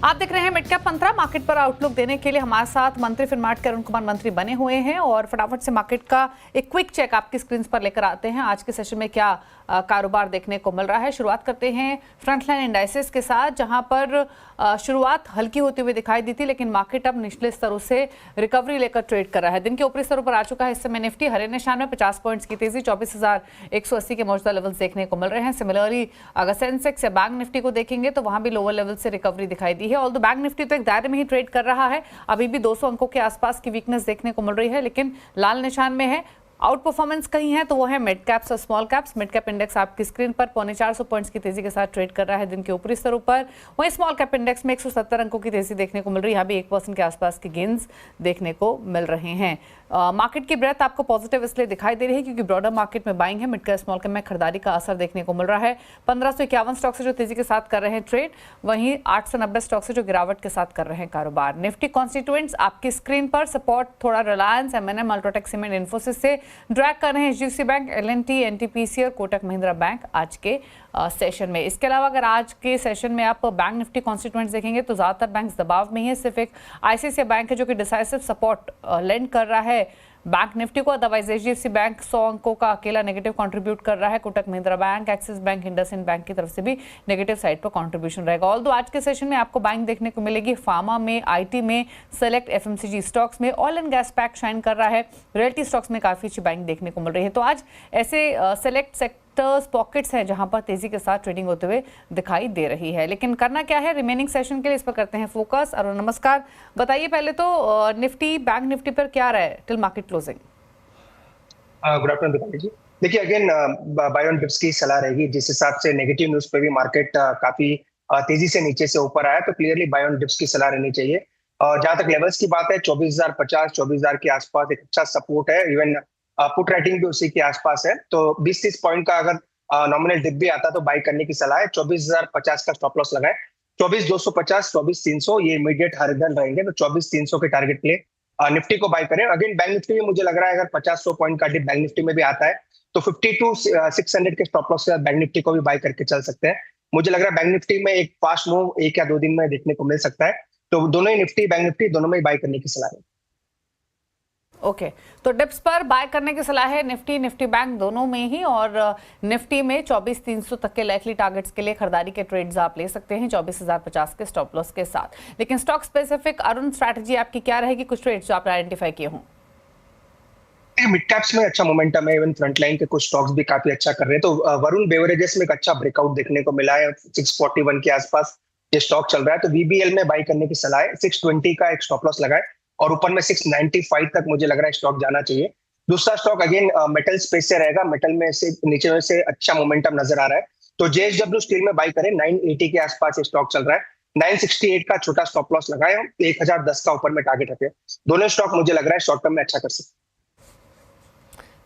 आप देख रहे हैं मिड कैप मंत्रा। मार्केट पर आउटलुक देने के लिए हमारे साथ मंत्री फिनमार्ट के अरुण कुमार मंत्री बने हुए हैं और फटाफट से मार्केट का एक क्विक चेक आपकी स्क्रीन पर लेकर आते हैं। आज के सेशन में क्या कारोबार देखने को मिल रहा है। शुरुआत करते हैं फ्रंटलाइन इंडाइसेस के साथ, जहां पर शुरुआत हल्की होती हुई दिखाई दी थी, लेकिन मार्केट अब निचले स्तरों से रिकवरी लेकर ट्रेड कर रहा है। दिन के ऊपरी स्तरों पर आ चुका है। इस समय निफ्टी हरे निशान में 50 पॉइंट्स की तेजी, 24,180 के मौजूदा लेवल्स देखने को मिल रहे हैं। सिमिलरली अगर सेंसेक्स या बैंक निफ्टी को देखेंगे तो वहां भी लोअर लेवल से रिकवरी दिखाई दी है। ऑल्दो बैंक निफ्टी तो एक दायरे में ही ट्रेड कर रहा है, अभी भी 200 अंकों के आसपास की वीकनेस देखने को मिल रही है, लेकिन लाल निशान में है। आउट परफॉर्मेंस कहीं है तो वो है मिड कैप्स और small caps. Mid cap index आपकी स्क्रीन पर 450 पॉइंट्स की तेजी के साथ ट्रेड कर रहा है दिन के ऊपरी स्तरों पर। वहीं स्मॉल कैप इंडेक्स में 170 अंकों की तेजी देखने को मिल रही है। यहाँ भी 1% के आसपास की गेंस देखने को मिल रहे हैं। मार्केट की ब्रेथ आपको पॉजिटिव इसलिए दिखाई दे रही है क्योंकि ब्रॉडर मार्केट में बाइंग है। मिड कैप स्मॉल कैप में खरीदारी का असर देखने को मिल रहा है। 1551 स्टॉक से जो तेजी के साथ कर रहे हैं ट्रेड, वहीं 890 स्टॉक से जो गिरावट के साथ कर रहे हैं कारोबार। निफ्टी कॉन्स्टिट्यूएंट्स आपकी स्क्रीन पर, सपोर्ट थोड़ा रिलायंस, एमएनएम, अल्ट्राटेक सीमेंट, इन्फोसिस से ड्रैग कर रहे हैं एचडीएफसी बैंक, एलएनटी, एनटीपीसी और कोटक महिंद्रा बैंक आज के सेशन में। इसके अलावा अगर आज के सेशन में आप बैंक निफ्टी कॉन्स्टिट्यूएंट्स देखेंगे तो ज्यादातर बैंक दबाव में ही है। सिर्फ एक आईसीआईसीआई बैंक है जो कि डिसाइसिव सपोर्ट लेंड कर रहा है बैंक निफ्टी को। अदरवाइज एचडीएफसी बैंक 100 अंकों का अकेला नेगेटिव कंट्रीब्यूट कर रहा है। Kotak Mahindra bank, axis bank, IndusInd bank की तरफ से भी नेगेटिव साइड पर कंट्रीब्यूशन रहेगा। ऑल्दो आज के सेशन में आपको बाइंग देखने को मिलेगी फार्मा में, आईटी में, सेलेक्ट एफएमसीजी स्टॉक्स में। Oil and gas pack shine कर रहा है। रियल्टी स्टॉक्स में काफी अच्छी बाइंग देखने को मिल रही है। तो आज ऐसे सेलेक्ट सेक्टर्स, पॉकेट्स हैं जहां पर तेजी के साथ ट्रेडिंग होते हुए दिखाई दे रही है। लेकिन करना क्या है रिमेनिंग सेशन के लिए, इस पर करते हैं फोकस। और नमस्कार, बताइए पहले तो निफ्टी, बैंक निफ्टी पर क्या रहा है till market closing? Good afternoon Deepali ji. देखिए अगेन बाय ऑन डिप्स की सलाह रहेगी। जिस हिसाब से नेगेटिव न्यूज पे भी मार्केट काफी तेजी से नीचे से ऊपर आया, तो क्लियरली बाय ऑन डिप्स की सलाह रहनी चाहिए। और जहां तक लेवल्स की बात है, 24,050, 24,000 के आसपास एक अच्छा सपोर्ट है। इवन पुट राइटिंग भी उसी के आसपास है, तो 20-30 पॉइंट का अगर नॉमिनल डिप भी आता तो बाई करने की सलाह है। 24,050 का स्टॉप लॉस लगाए। 24,250, 24,300 ये इमीडिएट हॉरिजॉन्टल रहेंगे, तो 24,300 के टारगेट के लिए निफ्टी को बाय करें। अगेन बैंक निफ्टी में मुझे लग रहा है अगर 50-100 पॉइंट का डिप बैंक निफ्टी में भी आता है तो 52,600 के स्टॉप लॉस के साथ बैंक निफ्टी को भी बाय करके चल सकते हैं। मुझे लग रहा है बैंक निफ्टी में एक फास्ट मूव 1 या 2 दिन में देखने को मिल सकता है, तो दोनों ही निफ्टी, बैंक निफ्टी दोनों में ही बाय करने की सलाह है। ओके, तो डिप्स पर बाय करने की सलाह है निफ्टी, निफ्टी बैंक दोनों में ही। और निफ्टी में 24,300 तक के लाइकली टारगेट्स के लिए खरीदारी के ट्रेड्स आप ले सकते हैं 24,050 के स्टॉप लॉस के साथ। लेकिन स्टॉक स्पेसिफिक अरुण स्ट्रैटेजी आपकी क्या रहेगी, कुछ ट्रेड्स जो आपने आइडेंटिफाई किए हों? मिड कैप्स में अच्छा मोमेंटम है। इवन फ्रंट लाइन के कुछ स्टॉक्स भी काफी अच्छा कर रहे हैं। तो वरुण बेवरेजेस में एक अच्छा ब्रेकआउट देखने को मिला है। 641 के आसपास ये स्टॉक चल रहा है, तो वीबीएल में बाय करने की सलाह है। 620 का एक स्टॉप लॉस लगाए और ऊपर में 695 तक मुझे लग रहा है स्टॉक जाना चाहिए। दूसरा स्टॉक अगेन मेटल स्पेस से रहेगा। मेटल में से नीचे में से अच्छा मोमेंटम नजर आ रहा है, तो जेएसडब्ल्यू स्टील में बाय करें। 980 के आसपास स्टॉक चल रहा है। 968 का छोटा स्टॉप लॉस लगाए, 1010 का ऊपर में टारगेट रखे। दोनों स्टॉक मुझे लग रहा है शॉर्ट टर्म में अच्छा कर सकते हैं।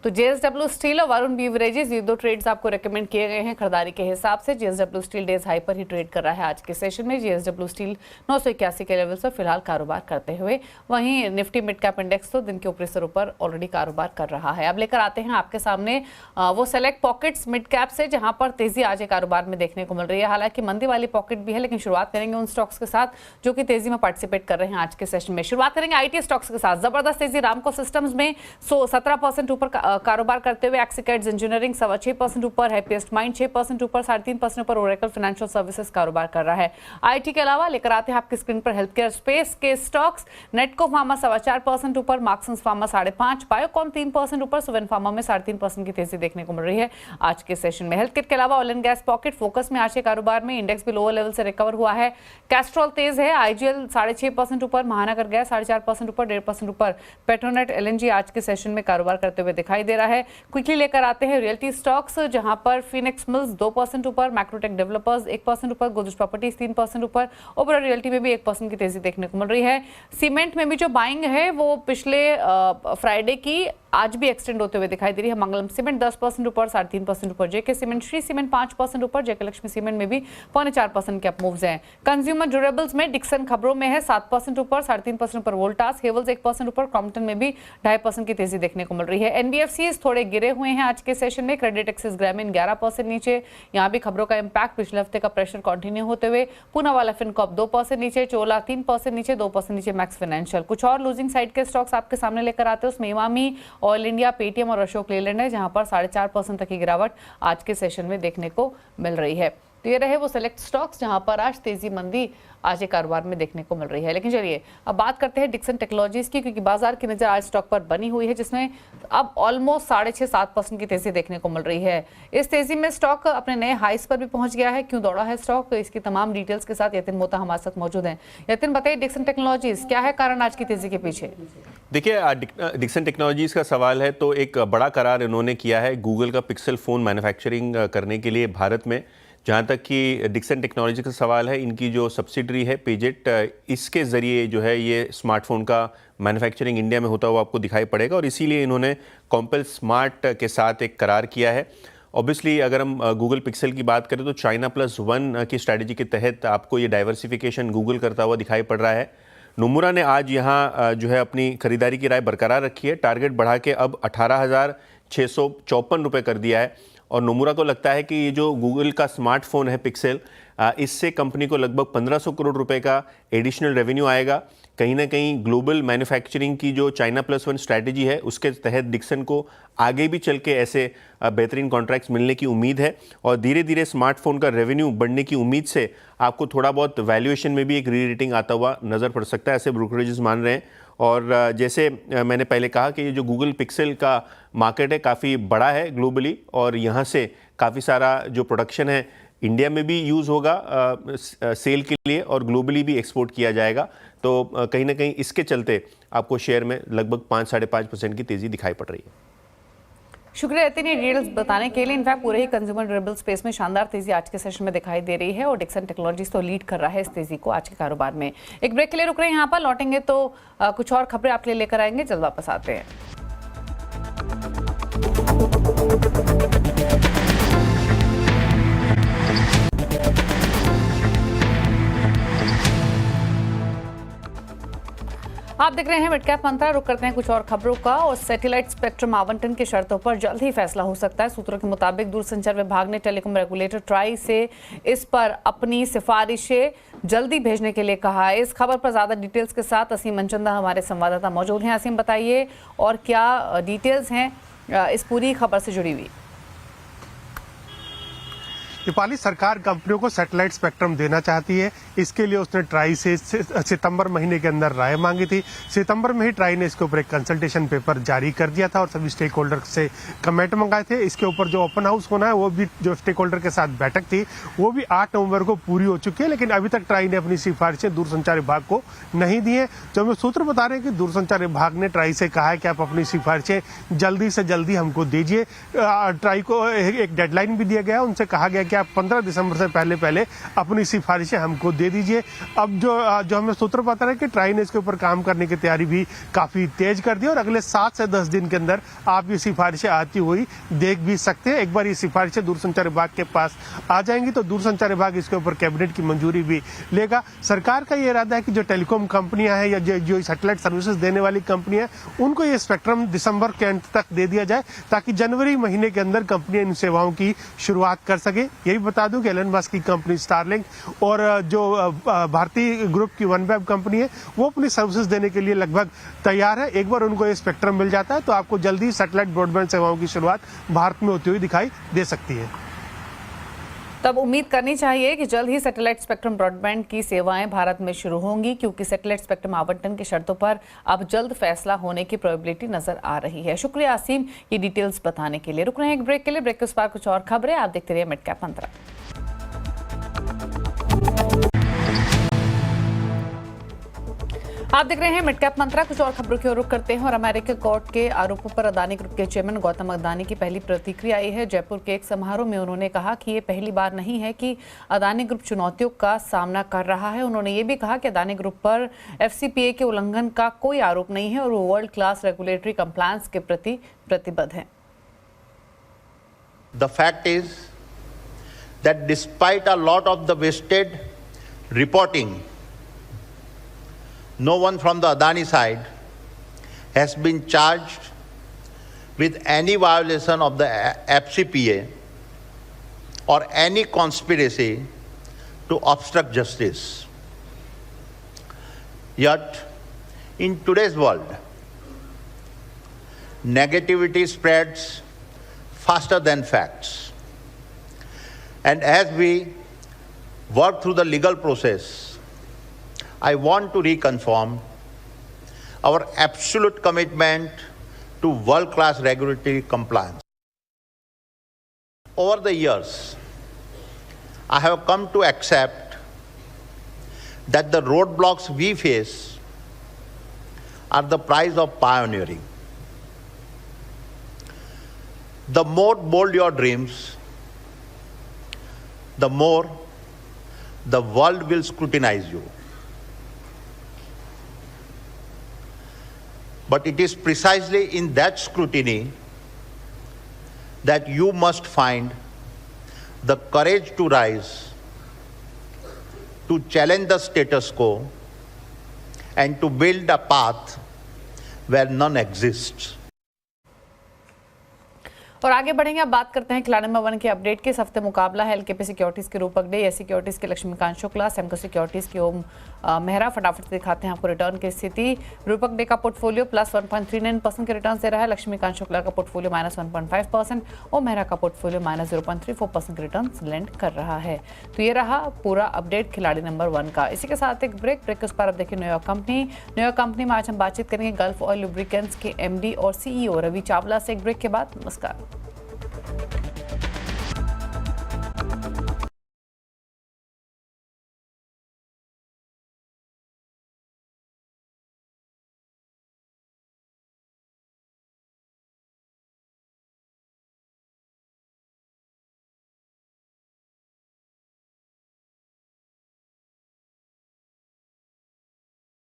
तो जेएसडब्ल्यू स्टील और वरुण बेवरेजेस, ये दो ट्रेड्स आपको रेकमेंड किए गए हैं खरीदारी के हिसाब से। जेएसडब्ल्यू स्टील डेज हाई पर ही ट्रेड कर रहा है आज के सेशन में। जेएसडब्ल्यू स्टील 981 के लेवल पर फिलहाल कारोबार करते हुए। वहीं निफ्टी मिड कैप इंडेक्स तो दिन के ऊपरी स्तरों पर ऑलरेडी कारोबार कर रहा है। अब लेकर आते हैं आपके सामने वो सेलेक्ट पॉकेट्स मिड कैप से जहां पर तेजी आज कारोबार में देखने को मिल रही है। हालांकि मंदी वाली पॉकेट भी है, लेकिन शुरुआत करेंगे उन स्टॉक्स के साथ जो कि तेजी में पार्टिसिपेट कर रहे हैं आज के सेशन में। शुरुआत करेंगे आईटी स्टॉक्स के साथ। जबरदस्त तेजी रामको सिस्टम्स में 17% ऊपर कारोबार करते हुए। एक्सीकैड्स इंजीनियरिंग 6.25% ऊपर, हैप्पीएस्ट माइंड 6% ऊपर, 3.5% ऊपर ओरेकल फाइनेंशियल सर्विसेज कारोबार कर रहा है। आईटी के अलावा लेकर आते हैं आपकी स्क्रीन पर हेल्थ केयर स्पेस के स्टॉक्स। नेटको फार्मा 4.25% ऊपर, मार्क्संस फार्मा 5.5%, बायोकॉन 3% ऊपर, सुवेन फार्मा में 3.5% की तेजी देखने को मिल रही है आज के सेशन में। हेल्थ केयर के अलावा oil and gas pocket focus में आज के कारोबार में। इंडेक्स भी लोअर लेवल से रिकवर हुआ है। कैस्ट्रॉल तेज है। आईजीएल 6.5% ऊपर, महानगर गैस 4.5% ऊपर, 1.5% ऊपर। पेट्रोनेट एलएनजी आज के सेशन में कारोबार करते हुए दिखाई दे रहा है। क्विकली लेकर आते हैं रियल्टी स्टॉक्स, जहां पर फिनिक्स मिल्स 2% ऊपर, मैक्रोटेक डेवलपर्स 1% ऊपर, गोदरेज प्रॉपर्टीज 3% ऊपर। ओबेरॉय रियल्टी में भी 1% की तेजी देखने को मिल रही है। सीमेंट में भी जो बाइंग है वो पिछले फ्राइडे की आज भी एक्सटेंड होते हुए दिखाई दे रही है। मंगलम सीमेंट 10% ऊपर, 3.5% ऊपर जेके सीमेंट, श्री सीमेंट 5% ऊपर, जेके लक्ष्मी सीमेंट में भी 0.25% के अप मूव्स हैं। कंज्यूमर ड्यूरेबल्स में डिक्सन खबरों में है 7% ऊपर, 3.5% ऊपर वोल्टास, हेवल्स 1% ऊपर, क्रॉम्पटन में भी 2.5% की तेजी देखने को मिल रही है। एनबीएफसीज थोड़े गिरे हुए हैं आज के सेशन में। क्रेडिट एक्सिस ग्रामीण 11% नीचे, यहाँ भी खबरों का इंपैक्ट, पिछले हफ्ते का प्रेशर कंटिन्यू होते हुए। पूनावाला फिनकॉर्प 2% नीचे, चोला 3% नीचे, 2% नीचे मैक्स फाइनेंशियल। कुछ और लूजिंग साइड के स्टॉक्स आपके सामने लेकर आते हैं, उसमें इमामी, ऑयल इंडिया, पेटीएम और अशोक लेलैंड है, जहां पर 4.5% तक की गिरावट आज के सेशन में देखने को मिल रही है। तो ये रहे वो सेलेक्ट स्टॉक्स जहां पर आज तेजी मंदी आज के कारोबार में देखने को मिल रही है। लेकिन चलिए अब बात करते हैं डिक्सन टेक्नोलॉजीज की, क्योंकि बाजार की नजर आज स्टॉक पर बनी हुई है, जिसमें अब ऑलमोस्ट 6.5-7% की तेजी देखने को मिल रही है। इस तेजी में स्टॉक अपने नए हाइस पर भी पहुंच गया है। क्यों दौड़ा है स्टॉक, इसकी तमाम डिटेल्स के साथ यतिन मोता हमारे साथ मौजूद हैं। यतिन, बताइए डिक्सन टेक्नोलॉजीज क्या है कारण आज की तेजी के पीछे? देखिए, डिक्सन टेक्नोलॉजीज का सवाल है तो एक बड़ा करार इन्होंने किया है गूगल का पिक्सल फ़ोन मैन्युफैक्चरिंग करने के लिए भारत में। जहाँ तक कि डिक्सन टेक्नोलॉजी का सवाल है, इनकी जो सब्सिडरी है पेजेट, इसके ज़रिए जो है ये स्मार्टफोन का मैन्युफैक्चरिंग इंडिया में होता हुआ आपको दिखाई पड़ेगा, और इसीलिए इन्होंने कॉम्पेल स्मार्ट के साथ एक करार किया है। ऑब्वियसली अगर हम गूगल पिक्सल की बात करें तो China+1 की स्ट्रैटेजी के तहत आपको ये डाइवर्सिफिकेशन गूगल करता हुआ दिखाई पड़ रहा है। नोमुरा ने आज यहाँ जो है अपनी खरीदारी की राय बरकरार रखी है, टारगेट बढ़ा के अब 18,654 रुपये कर दिया है। और नोमुरा को लगता है कि ये जो गूगल का स्मार्टफोन है पिक्सल, इससे कंपनी को लगभग 1500 करोड़ रुपए का एडिशनल रेवेन्यू आएगा। कहीं ना कहीं ग्लोबल मैन्युफैक्चरिंग की जो China+1 स्ट्रैटेजी है उसके तहत डिक्सन को आगे भी चल के ऐसे बेहतरीन कॉन्ट्रैक्ट्स मिलने की उम्मीद है, और धीरे धीरे स्मार्टफोन का रेवेन्यू बढ़ने की उम्मीद से आपको थोड़ा बहुत वैल्यूएशन में भी एक री रेटिंग आता हुआ नज़र पड़ सकता है, ऐसे ब्रोकरेजेस मान रहे हैं। और जैसे मैंने पहले कहा कि ये जो गूगल पिक्सल का मार्केट है काफ़ी बड़ा है ग्लोबली, और यहाँ से काफ़ी सारा जो प्रोडक्शन है इंडिया में भी यूज़ होगा सेल के लिए, और ग्लोबली भी एक्सपोर्ट किया जाएगा। तो कहीं ना कहीं इसके चलते आपको शेयर में लगभग 5-5.5% की तेज़ी दिखाई पड़ रही है। शुक्रिया यतिन ये डिटेल्स बताने के लिए। इनफैक्ट पूरे ही कंज्यूमर ड्यूरेबल स्पेस में शानदार तेजी आज के सेशन में दिखाई दे रही है, और डिक्सन टेक्नोलॉजीज तो लीड कर रहा है इस तेजी को आज के कारोबार में। एक ब्रेक के लिए रुक रहे हैं, यहाँ पर लौटेंगे तो कुछ और खबरें आपके लिए लेकर आएंगे। जल्द वापस आते हैं। आप देख रहे हैं मिड कैप मंत्रा। रुक करते हैं कुछ और खबरों का, और सैटेलाइट स्पेक्ट्रम आवंटन की शर्तों पर जल्द ही फैसला हो सकता है। सूत्रों के मुताबिक दूरसंचार विभाग ने टेलीकॉम रेगुलेटर ट्राई से इस पर अपनी सिफारिशें जल्दी भेजने के लिए कहा है। इस खबर पर ज्यादा डिटेल्स के साथ असीम मनचंदा हमारे संवाददाता मौजूद हैं। असीम, बताइए और क्या डिटेल्स हैं इस पूरी खबर से जुड़ी हुई? नेपाली सरकार कंपनियों को सैटेलाइट स्पेक्ट्रम देना चाहती है। इसके लिए उसने ट्राई से सितंबर महीने के अंदर राय मांगी थी। सितंबर में ही ट्राई ने इसके ऊपर एक कंसल्टेशन पेपर जारी कर दिया था और सभी स्टेक होल्डर से कमेंट मंगाए थे। इसके ऊपर जो ओपन हाउस होना है, वो भी जो स्टेक होल्डर के साथ बैठक थी वो भी 8 नवंबर को पूरी हो चुकी है, लेकिन अभी तक ट्राई ने अपनी सिफारिशें दूरसंचार विभाग को नहीं दी है। जो हमें सूत्र बता रहे हैं कि दूरसंचार विभाग ने ट्राई से कहा है कि आप अपनी सिफारिशें जल्दी से जल्दी हमको दीजिए। ट्राई को एक डेडलाइन भी दिया गया, उनसे कहा गया कि आप 15 दिसंबर से पहले अपनी सिफारिशें हमको दे दीजिए। अब जो हमें सूत्र पता है कि ट्राई ने इसके ऊपर काम करने की तैयारी भी काफी तेज कर दी, और अगले 7 से 10 दिन के अंदर आप ये सिफारिशें आती हुई देख भी सकते हैं। एक बार ये सिफारिशें दूरसंचार विभाग के पास आ जाएंगी तो दूरसंचार विभाग इसके ऊपर कैबिनेट की मंजूरी भी लेगा। सरकार का ये इरादा है कि जो टेलीकॉम कंपनियां हैं या जो सैटेलाइट सर्विसेज देने वाली कंपनियां हैं, उनको ये स्पेक्ट्रम दिसंबर के अंत तक दे दिया जाए, ताकि जनवरी महीने के अंदर कंपनियां इन सेवाओं की शुरुआत कर सके। यही बता दूं कि एलन मस्क की कंपनी स्टारलिंक और जो भारतीय ग्रुप की OneWeb कंपनी है, वो अपनी सर्विसेज देने के लिए लगभग तैयार है। एक बार उनको ये स्पेक्ट्रम मिल जाता है तो आपको जल्दी सैटेलाइट ब्रॉडबैंड सेवाओं की शुरुआत भारत में होती हुई दिखाई दे सकती है। तब उम्मीद करनी चाहिए कि जल्द ही सैटेलाइट स्पेक्ट्रम ब्रॉडबैंड की सेवाएं भारत में शुरू होंगी, क्योंकि सैटेलाइट स्पेक्ट्रम आवंटन की शर्तों पर अब जल्द फैसला होने की प्रोबेबिलिटी नजर आ रही है। शुक्रिया आसिम ये डिटेल्स बताने के लिए। रुक रहे हैं एक ब्रेक के लिए। ब्रेक के उस पार कुछ और खबरें आप देखते रहिए मिड कैप मंत्रा। आप देख रहे हैं मिड कैप मंत्रा। कुछ और खबरों की ओर रुख करते हैं और अमेरिकी कोर्ट के आरोपों पर अदानी ग्रुप के चेयरमैन गौतम अदानी की पहली प्रतिक्रिया आई है। जयपुर के एक समारोह में उन्होंने कहा कि ये पहली बार नहीं है कि अदानी ग्रुप चुनौतियों का सामना कर रहा है। उन्होंने ये भी कहा कि अदानी ग्रुप पर FCPA के उल्लंघन का कोई आरोप नहीं है और वो वर्ल्ड क्लास रेगुलेटरी कंप्लायंस के प्रति प्रतिबद्ध है। The fact is that despite a lot of the wasted reporting, no one from the Adani side has been charged with any violation of the FCPA or any conspiracy to obstruct justice. Yet, in today's world, negativity spreads faster than facts. And as we work through the legal process, I want to reconfirm our absolute commitment to world-class regulatory compliance. Over the years, I have come to accept that the roadblocks we face are the price of pioneering. The more bold your dreams, the more the world will scrutinize you. But it is precisely in that scrutiny that you must find the courage to rise, to challenge the status quo, and to build a path where none exists. और आगे बढ़ेंगे। अब बात करते हैं खिलाड़ी number 1 के update के। इस हफ्ते मुकाबला है LKP सिक्योरिटीज के रूपक डे, YES सिक्योरिटीज के लक्ष्मीकांत शुक्ला, सेमको सिक्योरिटीज के ओम मेहरा। फटाफट से दिखाते हैं आपको रिटर्न की स्थिति। रूपक डे का पोर्टफोलियो +1.39% के रिटर्न दे रहा है। लक्ष्मीकांत शुक्ला का पोर्टफोलियो -1.5%, ओम मेहरा का पोर्टफोलियो -0.34% के रिटर्न लेंड कर रहा है। तो ये रहा पूरा अपडेट खिलाड़ी नंबर 1 का। इसी के साथ एक ब्रेक के उस पर अब देखिए न्यूयॉर्क कंपनी में आज हम बातचीत करेंगे गल्फ ऑयल लुब्रिकेंट्स के MD और CEO रवि चावला से एक ब्रेक के बाद। नमस्कार।